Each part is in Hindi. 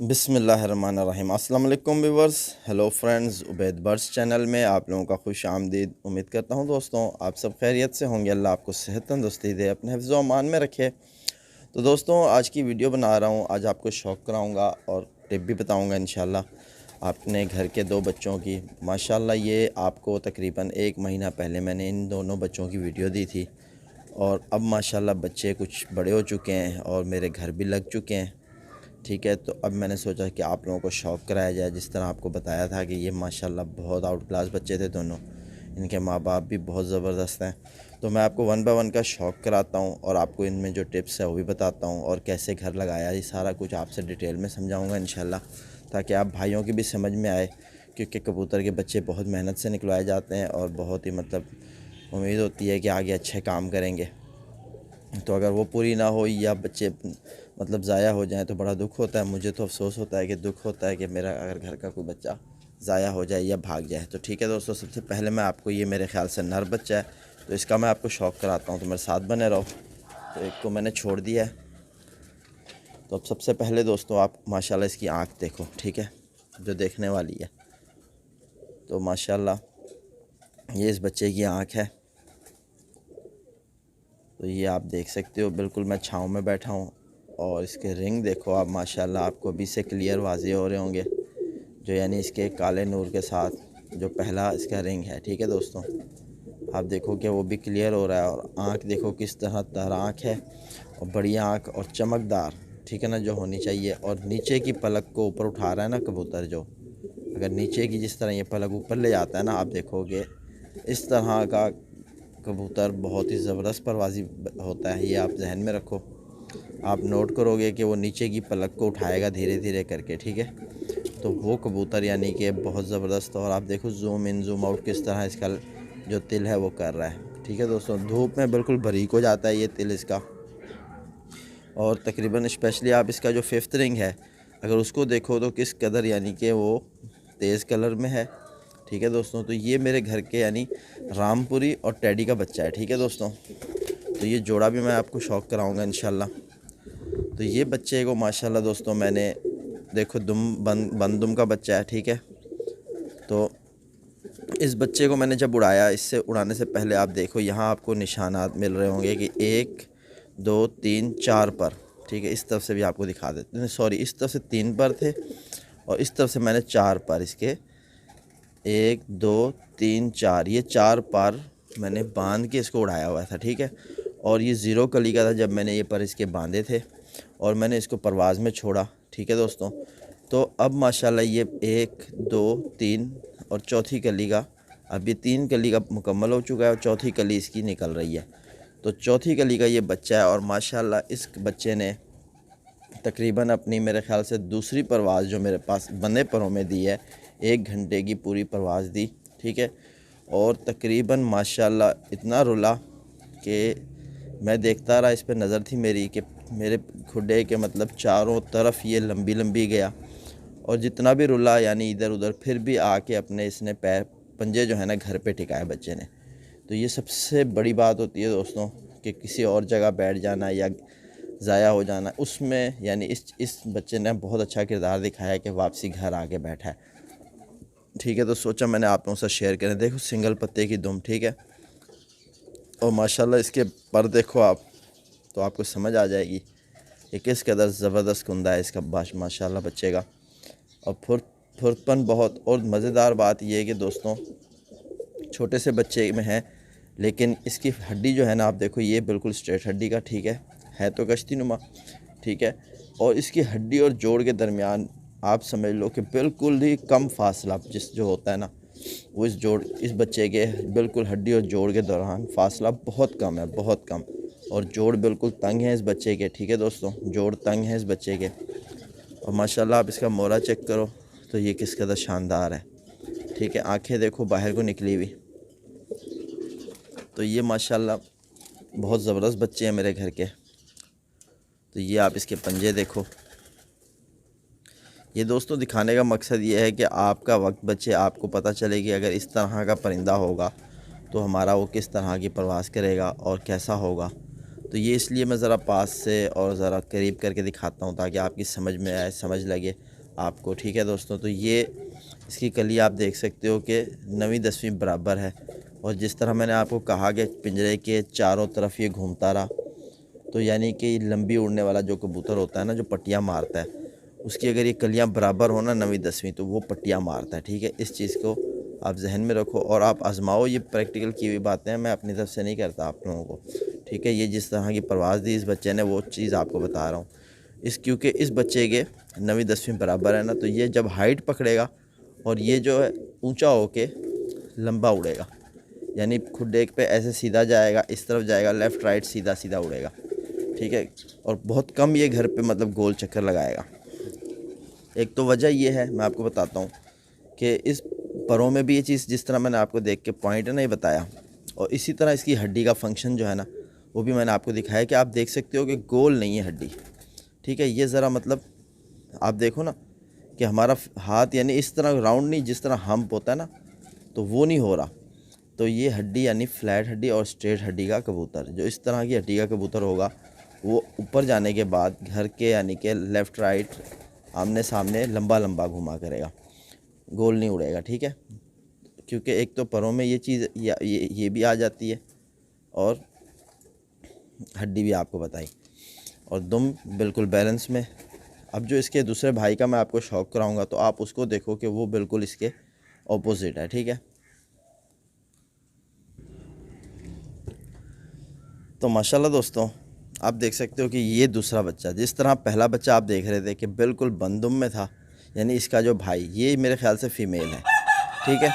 बिस्मिल्लाहिर्रहमानिर्रहीम। अस्सलाम वालेकुम viewers, hello friends, Ubaid birds channel में आप लोगों का खुश आमदीद। उम्मीद करता हूँ दोस्तों आप सब खैरियत से होंगे। अल्लाह आपको सेहत तंदुरुस्ती दे, अपने हिफ्ज़ व अमान में रखे। तो दोस्तों आज की वीडियो बना रहा हूँ, आज आपको शौक़ कराऊँगा और टिप भी बताऊँगा इंशाल्लाह अपने घर के दो बच्चों की। माशाल्लाह ये आपको तकरीबन 1 महीना पहले मैंने इन दोनों बच्चों की वीडियो दी थी और अब माशाल्लाह बच्चे कुछ बड़े हो चुके हैं और मेरे घर भी लग चुके हैं। ठीक है, तो अब मैंने सोचा कि आप लोगों को शौक़ कराया जाए। जिस तरह आपको बताया था कि ये माशाल्लाह बहुत आउट क्लास बच्चे थे दोनों, इनके माँ बाप भी बहुत ज़बरदस्त हैं। तो मैं आपको 1 बाय 1 का शौक़ कराता हूँ और आपको इनमें जो टिप्स है वो भी बताता हूँ और कैसे घर लगाया, ये सारा कुछ आपसे डिटेल में समझाऊँगा इंशाल्लाह, ताकि आप भाइयों की भी समझ में आए। क्योंकि कबूतर के बच्चे बहुत मेहनत से निकलवाए जाते हैं और बहुत ही उम्मीद होती है कि आगे अच्छे काम करेंगे। तो अगर वो पूरी ना हो या बच्चे ज़ाया हो जाएं तो बड़ा दुख होता है। मुझे तो अफसोस होता है कि दुख होता है कि मेरा अगर घर का कोई बच्चा ज़ाया हो जाए या भाग जाए। तो ठीक है दोस्तों, सबसे पहले मैं आपको, ये मेरे ख़्याल से नर बच्चा है तो इसका मैं आपको शौक़ कराता हूँ, तो मेरे साथ बने रहो। तो एक को मैंने छोड़ दिया है। तो अब सबसे पहले दोस्तों आप माशाल्लाह इसकी आँख देखो, ठीक है, जो देखने वाली है। तो माशाल्लाह ये इस बच्चे की आँख है। तो ये आप देख सकते हो, बिल्कुल मैं छाँव में बैठा हूँ। और इसके रिंग देखो आप, माशाल्लाह आपको अभी से क्लियर वाज़े हो रहे होंगे, जो यानी इसके काले नूर के साथ जो पहला इसका रिंग है। ठीक है दोस्तों, आप देखो कि वो भी क्लियर हो रहा है। और आँख देखो किस तरह तर आँख है और बड़ी आँख और चमकदार, ठीक है ना, जो होनी चाहिए। और नीचे की पलक को ऊपर उठा रहा है ना कबूतर, जो अगर नीचे की जिस तरह ये पलक ऊपर ले जाता है ना, आप देखोगे इस तरह का कबूतर बहुत ही ज़बरदस्त परवाज़ी होता है। ये आप जहन में रखो, आप नोट करोगे कि वो नीचे की पलक को उठाएगा धीरे धीरे करके। ठीक है, तो वो कबूतर यानी कि बहुत ज़बरदस्त। और आप देखो ज़ूम इन ज़ूम आउट किस तरह इसका जो तिल है वो कर रहा है। ठीक है दोस्तों, धूप में बिल्कुल बारीक हो जाता है ये तिल इसका। और तकरीबन स्पेशली आप इसका जो 5th रिंग है अगर उसको देखो तो किस कदर यानी कि वो तेज़ कलर में है। ठीक है दोस्तों, तो ये मेरे घर के यानी रामपुरी और टेडी का बच्चा है। ठीक है दोस्तों, तो ये जोड़ा भी मैं आपको शौक़ कराऊंगा इंशाल्लाह। तो ये बच्चे को माशाल्लाह दोस्तों मैंने देखो बंदुम का बच्चा है। ठीक है, तो इस बच्चे को मैंने जब उड़ाया, इससे उड़ाने से पहले आप देखो यहाँ आपको निशानात मिल रहे होंगे कि 1 2 3 4 पर। ठीक है, इस तरफ से भी आपको दिखा देते हैं, सॉरी इस तरफ से 3 पर थे और इस तरफ से मैंने 4 पर इसके 1 2 3 4 ये 4 पर मैंने बांध के इसको उड़ाया हुआ था। ठीक है, और ये 0 कली का था जब मैंने ये पर इसके बांधे थे और मैंने इसको परवाज़ में छोड़ा। ठीक है दोस्तों, तो अब माशाल्लाह ये 1 2 3 और चौथी कली का, अब ये 3 कली का मुकम्मल हो चुका है और चौथी कली इसकी निकल रही है। तो चौथी कली का ये बच्चा है और माशाल्लाह इस बच्चे ने तकरीबन अपनी मेरे ख़्याल से दूसरी परवाज़ जो मेरे पास बंदे परों में दी है, 1 घंटे की पूरी परवाज़ दी। ठीक है, और तकरीबन माशाल्लाह इतना रुला कि मैं देखता रहा, इस पर नज़र थी मेरी कि मेरे खुडे के चारों तरफ ये लंबी लंबी गया और जितना भी रुला यानी इधर उधर, फिर भी आके अपने इसने पैर पंजे जो है ना घर पे टिकाए बच्चे ने। तो ये सबसे बड़ी बात होती है दोस्तों कि किसी और जगह बैठ जाना या ज़ाया हो जाना, उसमें यानी इस बच्चे ने बहुत अच्छा किरदार दिखाया कि वापसी घर आके बैठा है। ठीक है, तो सोचा मैंने आप लोगों से शेयर करें। देखो सिंगल पत्ते की दुम, ठीक है, और माशाल्लाह इसके पर देखो आप, तो आपको समझ आ जाएगी कि किस कदर ज़बरदस्त कुंदा है इसका माशाल्लाह बच्चे का। और फुर्तपन बहुत। और मज़ेदार बात यह है कि दोस्तों छोटे से बच्चे में है लेकिन इसकी हड्डी जो है ना, आप देखो ये बिल्कुल स्ट्रेट हड्डी का। ठीक है तो कश्ती नुमा। ठीक है, और इसकी हड्डी और जोड़ के दरमियान आप समझ लो कि बिल्कुल ही कम फासला जो होता है ना, वो इस बच्चे के बिल्कुल हड्डी और जोड़ के दौरान फासला बहुत कम है, बहुत कम। और जोड़ बिल्कुल तंग है इस बच्चे के। ठीक है दोस्तों, जोड़ तंग है इस बच्चे के। और माशाल्लाह आप इसका मोरा चेक करो तो ये किस कदर शानदार है। ठीक है, आंखें देखो बाहर को निकली हुई। तो ये माशाल्लाह बहुत ज़बरदस्त बच्चे हैं मेरे घर के। तो ये आप इसके पंजे देखो। ये दोस्तों दिखाने का मकसद ये है कि आपका वक्त बचे, आपको पता चले कि अगर इस तरह का परिंदा होगा तो हमारा वो किस तरह की परवाज़ करेगा और कैसा होगा। तो ये इसलिए मैं ज़रा पास से और ज़रा करीब करके दिखाता हूँ ताकि आपकी समझ में आए, समझ लगे आपको। ठीक है दोस्तों, तो ये इसकी कली आप देख सकते हो कि 9वीं 10वीं बराबर है। और जिस तरह मैंने आपको कहा कि पिंजरे के चारों तरफ ये घूमता रहा, तो यानी कि लंबी उड़ने वाला जो कबूतर होता है ना, जो पट्टियाँ मारता है, उसकी अगर ये कलियाँ बराबर हो ना 9वीं 10वीं, तो वो पट्टियाँ मारता है। ठीक है, इस चीज़ को आप जहन में रखो और आप आजमाओ। ये प्रैक्टिकल की हुई बातें हैं, मैं अपनी तरफ से नहीं करता आप लोगों को। ठीक है, ये जिस तरह की परवाज़ दी इस बच्चे ने, वो चीज़ आपको बता रहा हूँ। क्योंकि इस बच्चे के 9वीं 10वीं बराबर है ना, तो ये जब हाइट पकड़ेगा और ये जो है ऊंचा होके लंबा उड़ेगा, यानी खुड पे ऐसे सीधा जाएगा, इस तरफ जाएगा, लेफ़्ट राइट सीधा सीधा उड़ेगा। ठीक है, और बहुत कम ये घर पे मतलब गोल चक्कर लगाएगा। एक तो वजह ये है, मैं आपको बताता हूँ कि इस परों में भी ये चीज़ जिस तरह मैंने आपको देख के पॉइंट है ना ये बताया, और इसी तरह इसकी हड्डी का फंक्शन जो है ना, वो भी मैंने आपको दिखाया कि आप देख सकते हो कि गोल नहीं है हड्डी। ठीक है, ये ज़रा मतलब आप देखो ना कि हमारा हाथ यानी इस तरह राउंड नहीं, जिस तरह हम्प होता है ना, तो वो नहीं हो रहा। तो ये हड्डी यानी फ्लैट हड्डी और स्ट्रेट हड्डी का कबूतर, जो इस तरह की हड्डी का कबूतर होगा, वो ऊपर जाने के बाद घर के यानी कि लेफ़्ट राइट आमने सामने लंबा लंबा घुमा करेगा, गोल नहीं उड़ेगा। ठीक है, क्योंकि एक तो परों में ये चीज़ ये भी आ जाती है और हड्डी भी आपको बताई, और दुम बिल्कुल बैलेंस में। अब जो इसके दूसरे भाई का मैं आपको शौक कराऊंगा, तो आप उसको देखो कि वो बिल्कुल इसके ऑपोजिट है। ठीक है, तो माशाल्लाह दोस्तों, आप देख सकते हो कि ये दूसरा बच्चा, जिस तरह पहला बच्चा आप देख रहे थे कि बिल्कुल बंदुम में था, यानी इसका जो भाई, ये मेरे ख्याल से फ़ीमेल है। ठीक है,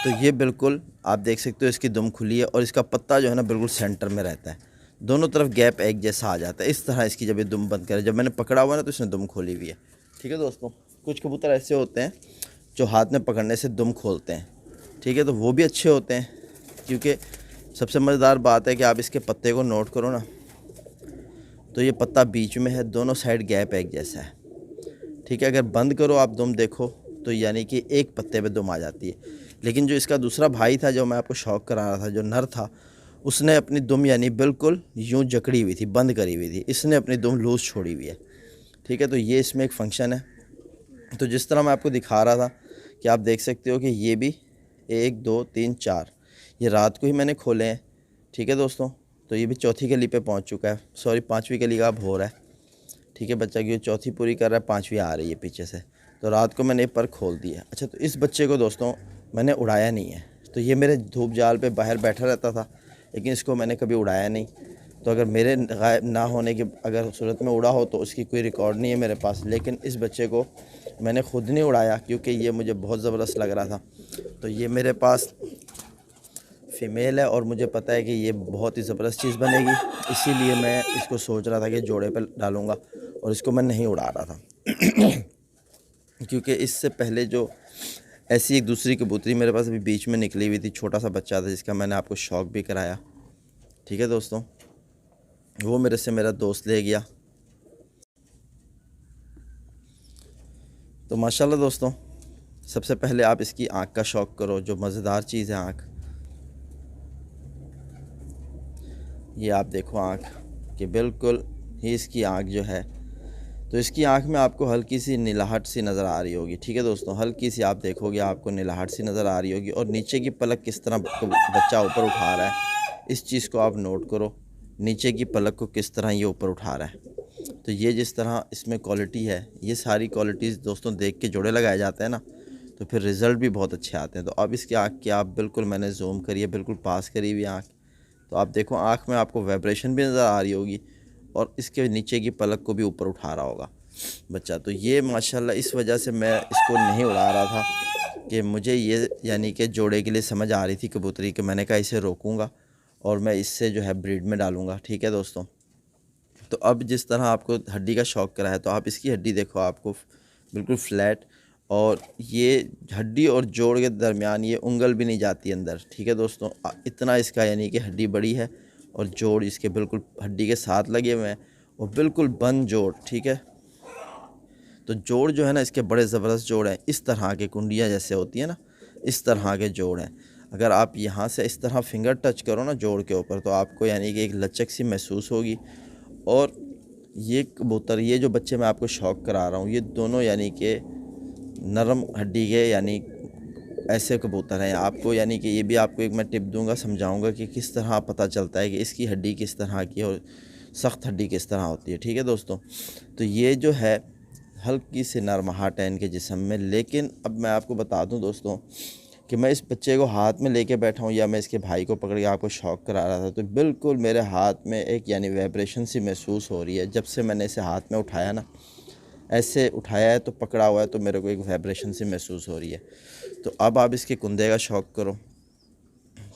तो ये बिल्कुल आप देख सकते हो इसकी दुम खुली है और इसका पत्ता जो है ना बिल्कुल सेंटर में रहता है, दोनों तरफ गैप एक जैसा आ जाता है। इस तरह इसकी जब ये दुम बंद करे, जब मैंने पकड़ा हुआ ना, तो इसने दुम खोली हुई है। ठीक है दोस्तों, कुछ कबूतर ऐसे होते हैं जो हाथ में पकड़ने से दुम खोलते हैं। ठीक है, तो वो भी अच्छे होते हैं, क्योंकि सबसे मज़ेदार बात है कि आप इसके पत्ते को नोट करो ना, तो ये पत्ता बीच में है, दोनों साइड गैप एक जैसा है। ठीक है, अगर बंद करो आप दुम देखो, तो यानी कि एक पत्ते पे दुम आ जाती है। लेकिन जो इसका दूसरा भाई था, जो मैं आपको शौक करा रहा था, जो नर था, उसने अपनी दुम यानी बिल्कुल यूं जकड़ी हुई थी, बंद करी हुई थी, इसने अपनी दुम लूज़ छोड़ी हुई है। ठीक है, तो ये इसमें एक फंक्शन है। तो जिस तरह मैं आपको दिखा रहा था कि आप देख सकते हो कि ये भी 1 2 3 4 ये रात को ही मैंने खोले हैं। ठीक है दोस्तों, तो ये भी चौथी कली पे पहुंच चुका है, सॉरी 5वीं कली का अब हो रहा है। ठीक है, बच्चा की चौथी पूरी कर रहा है, 5वीं आ रही है पीछे से, तो रात को मैंने पर खोल दिया। अच्छा, तो इस बच्चे को दोस्तों मैंने उड़ाया नहीं है, तो ये मेरे धूप जाल पे बाहर बैठा रहता था, लेकिन इसको मैंने कभी उड़ाया नहीं। तो अगर मेरे गायब ना होने की अगर सूरत में उड़ा हो तो उसकी कोई रिकॉर्ड नहीं है मेरे पास, लेकिन इस बच्चे को मैंने ख़ुद नहीं उड़ाया क्योंकि ये मुझे बहुत ज़बरदस्त लग रहा था। तो ये मेरे पास फ़ीमेल है और मुझे पता है कि ये बहुत ही ज़बरदस्त चीज़ बनेगी, इसीलिए मैं इसको सोच रहा था कि जोड़े पर डालूँगा, और इसको मैं नहीं उड़ा रहा था क्योंकि इससे पहले जो ऐसी एक दूसरी कबूतरी मेरे पास अभी बीच में निकली हुई थी, छोटा सा बच्चा था जिसका मैंने आपको शौक भी कराया। ठीक है दोस्तों, वो मेरे से मेरा दोस्त ले गया। तो माशाल्लाह दोस्तों, सबसे पहले आप इसकी आँख का शौक करो, जो मज़ेदार चीज़ है आँख। ये आप देखो आँख कि बिल्कुल ही इसकी आँख जो है, तो इसकी आँख में आपको हल्की सी नीलाहट सी नज़र आ रही होगी। ठीक है दोस्तों, हल्की सी आप देखोगे आपको नीलाहट सी नज़र आ रही होगी, और नीचे की पलक किस तरह बच्चा ऊपर उठा रहा है, इस चीज़ को आप नोट करो, नीचे की पलक को किस तरह ये ऊपर उठा रहा है। तो ये जिस तरह इसमें क्वालिटी है, ये सारी क्वालिटीज़ दोस्तों देख के जोड़े लगाए जाते हैं ना, तो फिर रिज़ल्ट भी बहुत अच्छे आते हैं। तो अब इसकी आँख की आप बिल्कुल मैंने जूम करिए, बिल्कुल पास करी हुई आँख, तो आप देखो आँख में आपको वाइब्रेशन भी नज़र आ रही होगी, और इसके नीचे की पलक को भी ऊपर उठा रहा होगा बच्चा। तो ये माशाल्लाह इस वजह से मैं इसको नहीं उड़ा रहा था कि मुझे ये यानी कि जोड़े के लिए समझ आ रही थी कबूतरी कि मैंने कहा इसे रोकूंगा और मैं इससे जो है ब्रीड में डालूंगा। ठीक है दोस्तों, तो अब जिस तरह आपको हड्डी का शौक़ करा है, तो आप इसकी हड्डी देखो, आपको बिल्कुल फ्लैट, और ये हड्डी और जोड़ के दरमियान ये उंगल भी नहीं जाती अंदर। ठीक है दोस्तों, इतना इसका यानी कि हड्डी बड़ी है और जोड़ इसके बिल्कुल हड्डी के साथ लगे हुए हैं, और बिल्कुल बंद जोड़। ठीक है, तो जोड़ जो है ना इसके बड़े ज़बरदस्त जोड़ हैं, इस तरह के कुंडियाँ जैसे होती है ना, इस तरह के जोड़ हैं। अगर आप यहाँ से इस तरह फिंगर टच करो ना जोड़ के ऊपर, तो आपको यानी कि एक लचक सी महसूस होगी। और ये कबूतर, ये जो बच्चे मैं आपको शौक करा रहा हूँ, ये दोनों यानी कि नरम हड्डी के यानी ऐसे कबूतर हैं। आपको यानी कि ये भी आपको एक मैं टिप दूंगा, समझाऊंगा कि किस तरह पता चलता है कि इसकी हड्डी किस तरह की और सख्त हड्डी किस तरह होती है। ठीक है दोस्तों, तो ये जो है हल्की सी नरमाहट है इनके जिस्म में। लेकिन अब मैं आपको बता दूं दोस्तों कि मैं इस बच्चे को हाथ में लेके बैठा हूँ या मैं इसके भाई को पकड़ के आपको शौक करा रहा था, तो बिल्कुल मेरे हाथ में एक यानी वाइब्रेशन सी महसूस हो रही है। जब से मैंने इसे हाथ में उठाया ना, ऐसे उठाया है तो पकड़ा हुआ है, तो मेरे को एक वाइब्रेशन सी महसूस हो रही है। तो अब आप इसके कुंदे का शौक़ करो।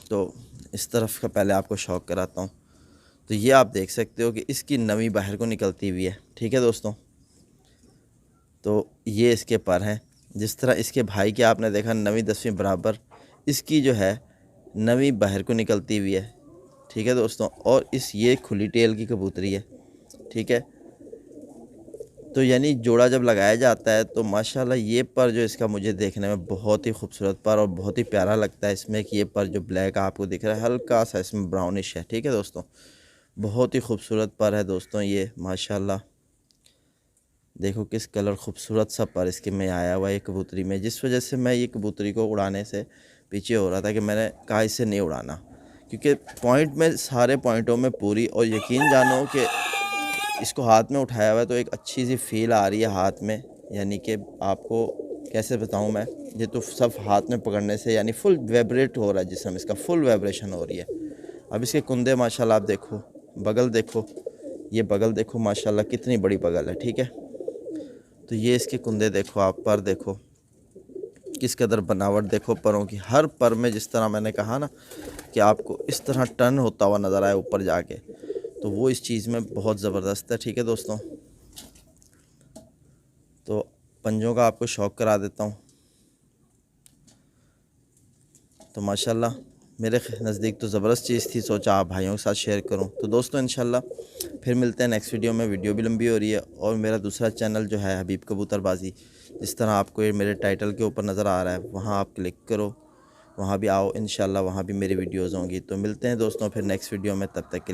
तो इस तरफ का पहले आपको शौक़ कराता हूँ। तो ये आप देख सकते हो कि इसकी नमी बाहर को निकलती हुई है। ठीक है दोस्तों, तो ये इसके पर हैं। जिस तरह इसके भाई के आपने देखा 9वीं 10वीं बराबर, इसकी जो है नमी बाहर को निकलती हुई है। ठीक है दोस्तों, और ये खुली टेल की कबूतरी है। ठीक है, तो यानी जोड़ा जब लगाया जाता है तो माशाल्लाह ये पर जो इसका मुझे देखने में बहुत ही खूबसूरत पर और बहुत ही प्यारा लगता है इसमें कि ये पर जो ब्लैक आपको दिख रहा है हल्का सा इसमें ब्राउनिश है। ठीक है दोस्तों, बहुत ही खूबसूरत पर है दोस्तों ये माशाल्लाह। देखो किस कलर खूबसूरत सा पर इसके में आया हुआ है कबूतरी में, जिस वजह से मैं ये कबूतरी को उड़ाने से पीछे हो रहा था कि मैंने कहा इसे नहीं उड़ाना, क्योंकि पॉइंट में सारे पॉइंटों में पूरी, और यकीन जानो कि इसको हाथ में उठाया हुआ है तो एक अच्छी सी फील आ रही है हाथ में। यानी कि आपको कैसे बताऊं मैं, ये तो सब हाथ में पकड़ने से यानी फुल वाइब्रेट हो रहा है जिसम, इसका फुल वाइब्रेशन हो रही है। अब इसके कुंदे माशाल्लाह आप देखो, बगल देखो, ये बगल देखो माशाल्लाह कितनी बड़ी बगल है। ठीक है, तो ये इसके कुंदे देखो, आप पर देखो किस कदर बनावट देखो परों की। हर पर में जिस तरह मैंने कहा ना कि आपको इस तरह टर्न होता हुआ नज़र आए ऊपर जाके, तो वो इस चीज़ में बहुत ज़बरदस्त है। ठीक है दोस्तों, तो पंजों का आपको शौक़ करा देता हूँ। तो माशाल्लाह मेरे नज़दीक तो ज़बरदस्त चीज़ थी, सोचा आप भाइयों के साथ शेयर करूं। तो दोस्तों इंशाल्लाह फिर मिलते हैं नेक्स्ट वीडियो में। वीडियो भी लंबी हो रही है और मेरा दूसरा चैनल जो है हबीब कबूतरबाजी, जिस तरह आपको ये मेरे टाइटल के ऊपर नज़र आ रहा है, वहाँ आप क्लिक करो, वहाँ भी आओ इंशाल्लाह, वहाँ भी मेरी वीडियोज़ होंगी। तो मिलते हैं दोस्तों फिर नेक्स्ट वीडियो में, तब तक के लिए।